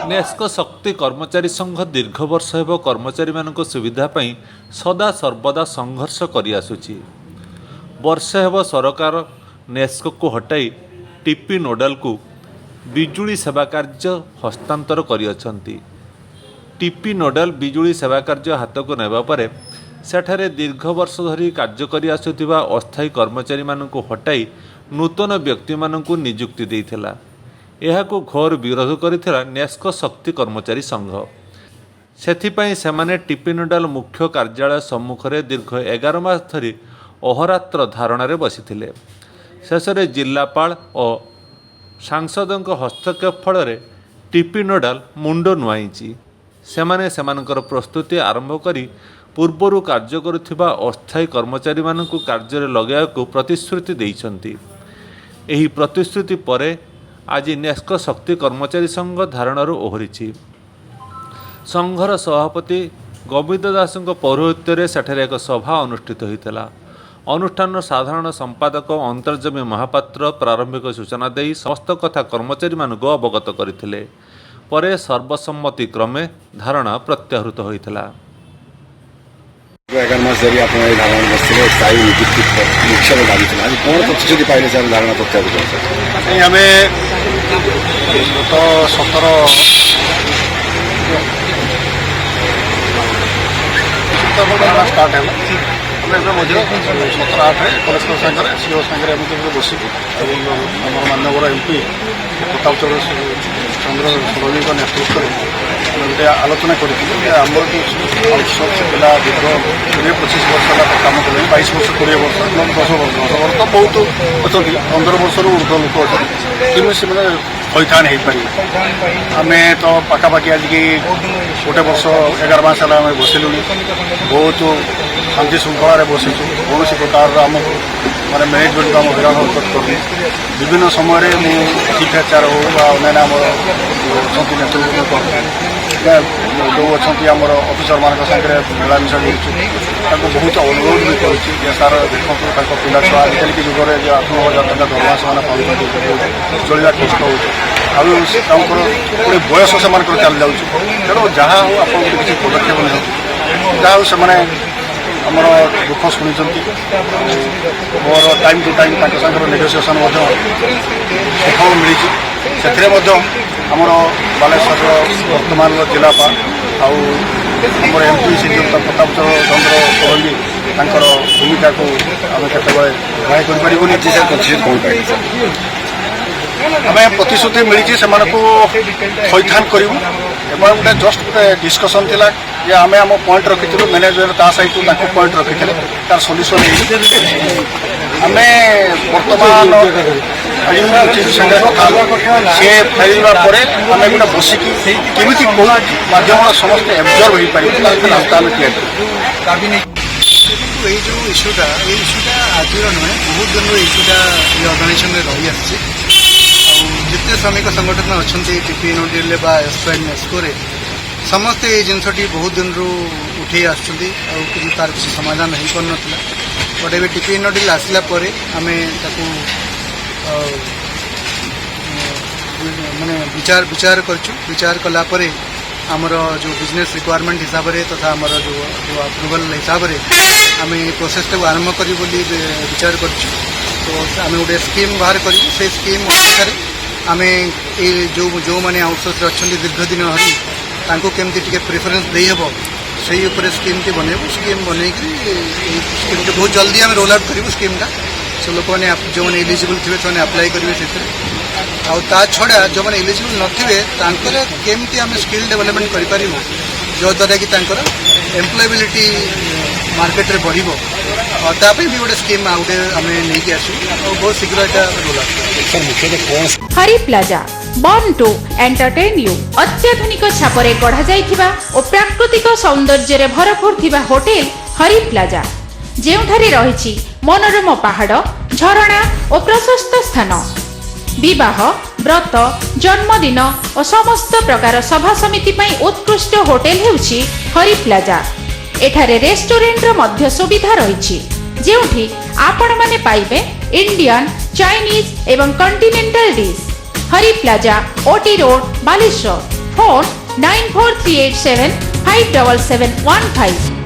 नेस्को शक्ति कर्मचारी संघ दीर्घ वर्ष हेब कर्मचारी मानक सुविधा पई सदा सर्वदा संघर्ष करि आसुछि। वर्षे हेब सरकार नेस्को को हटाई टीपी नोडाल को बिजुली सेवा कार्य हस्तांतर करिअछंती। टीपी नोडाल बिजुली सेवा कार्य हाथ को नेबा परे सेठारे दीर्घ वर्ष धरी कार्य करि आसुथिबा अस्थायी कर्मचारी मानक हटाई नूतन व्यक्ति मानक नियुक्ति देइथिला। एहाको घोर विरोध करिथिला नेस्को शक्ति कर्मचारी संघ। सेथिपई सेमाने टीपी नोडाल मुख्य कार्यालय सम्मुख में दीर्घ 11 मास धरी अहोरात्र धारणार बसिथिले। शेषे जिलापाल और सांसदों हस्तक्षेप फल टीपी नोडाल मुंड नुआई सेमाने सेमानकर प्रस्तुति आरंभ करी पूर्वर कार्य करुथिबा अस्थायी कर्मचारी मानकु कार्य लगाइବାକୁ प्रतिश्रुति देइछंती। एही प्रतिश्रुति परे आज नेस्को शक्ति कर्मचारी संघ धारणारू ओहरिछि। संघर सभापति गोविंद दास पौरोहित्य सेठारे एक सभा अनुष्ठित होइतला। अनुष्ठान साधारण संपादक अंतर्जमी महापात्र प्रारंभिक सूचना दे समस्त कथा कर्मचारी मानक अवगत करथिले। परे सर्वसम्मति क्रमे धारणा प्रत्याहृत होइतला। 11 मास धरी आपण ए धारणा बसले स्थायी नियुक्ति मुख्य लागितला। आज कोन प्रतिश्रुति पाइले सर धारणा प्रत्याहृत होइतला। हमें गत 17 स्टार्ट है मध्य 17-8 कलेक्टर सागर सीओ सागर बस मानवर एमपी प्रताप चंद्र षडंगी नेतृत्व में गोटे आलोचना कर पिला दीर्घ 20-25 वर्ष कम कले 22 वर्ष 20 वर्ष 10 वर्ष तो बहुत अच्छा 15 वर्ष ऊर्ध लोक अच्छे कि से पैठान हो पारे। आम तो पाखापाखि आज की गोटे वर्ष 11 मास है बसिलु बहुत शांति श्रृंखला बसीचु कौन प्रकार आम माने मैनेजमेंट को आम हैरान हरकत करूँ। विभिन्न समय चीफ एचआर हो अन्य अच्छा नेतृत्व जो अच्छा आम अफिसर मान मिलामिशा कर बहुत अनुरोध भी करुच्ची सार देखो पिला छुआ आजिकल की जुगे जो 8,000 टका दरमा से चलवा कष्ट हो बयस से चल जाऊँ। तेणु जहाँ हो आप किसी पदक्षेप नहीं जहाँ हो से आमर दुख शुणी मोर टाइम टू टाइम सागर नेगोसिएसन सफल मिली से आमर बालेश्वर वर्तमान जिलापाल आमर एमपी श्रीयुक्त प्रताप चंद्र षडंगी भूमिका को आम केतबे ग्रहण करें आम प्रतिश्रुति मिली से थैथान करूँ। गोटे जस्ट गोटे डिस्कसन थिला जे आम आम पॉइंट रखी मैनेजमेंट ता सहित पॉइंट रखी तार सोल्यूशन आम बर्तमान सी फेरवा आम गोटे बसिकी केमी माध्यम समस्त एब्जर्व हो पारे रास्ता आम तैयार जो इश्यूटा आज नुहे बहुत दिन इश्यूटा ये अर्गानाइजेशन में रही आसी जितने श्रमिक संगठन अच्छा टीपी नोडाल नेस्को समस्ते ये जिनसटी बहुत दिन उठे आसार किसी समाधान हो पार ना बट ए टीपी नोडाल आसला आम माने विचार विचार कलापर आमर जो बिजनेस रिक्वायरमेंट हिसाब से तथा आमर जो अप्रूवल हिसाब से आम प्रोसेस को आरंभ करी विचार कर तो आम गोटे स्कीम बाहर कर स्कीम अनुसार आम जो मैंने आउटसोर्स अच्छा दीर्घ दिन हरी केमती टी प्रेफरेन्स देहब से स्कीम टी बनइबू स्कीम बनई स्कीम टी बहुत जल्दी आम रोल आउट करूँ स्कीमटा से लोक मैंने जो मैंने इलिजिबल थे से अप्लाई करेंगे से छड़ा जो मैंने इलिजिबल नथिबे केमती आम स्किल डेवलपमेंट करें जो द्वारा कि एम्प्लॉयबिलिटी मार्केट रे बढ़ भी गोटे स्कीम आउटे आम नहीं आसू बहुत शीघ्र roll out. Hari plaza born to entertain you अत्याधुनिक छापरे गढ़ा जाइथिबा और प्राकृतिक सौंदर्य रे भरपूर थिबा होटेल हरि प्लाजा जेउठारे रहिछि मनोरम पहाड़ झरणा और प्रशस्त स्थान विवाह व्रत जन्मदिन और समस्त प्रकार सभा समिति पई उत्कृष्ट होटेल हेउछि हरि प्लाजा। एठारे रेस्टोरेंट रो मध्य सुविधा रहिछि। ଯେଉଁଠି ଆପଣମାନେ ପାଇବେ ଇଣ୍ଡିଆନ୍, ଚାଇନିଜ୍ ଏବଂ କଣ୍ଟିନେଣ୍ଟାଲ ଡିଶ୍। ହରି ପ୍ଲାଜା, ଓଟି ରୋଡ୍, ବାଲେଶ୍ୱର। ଫୋନ୍ 9438757715।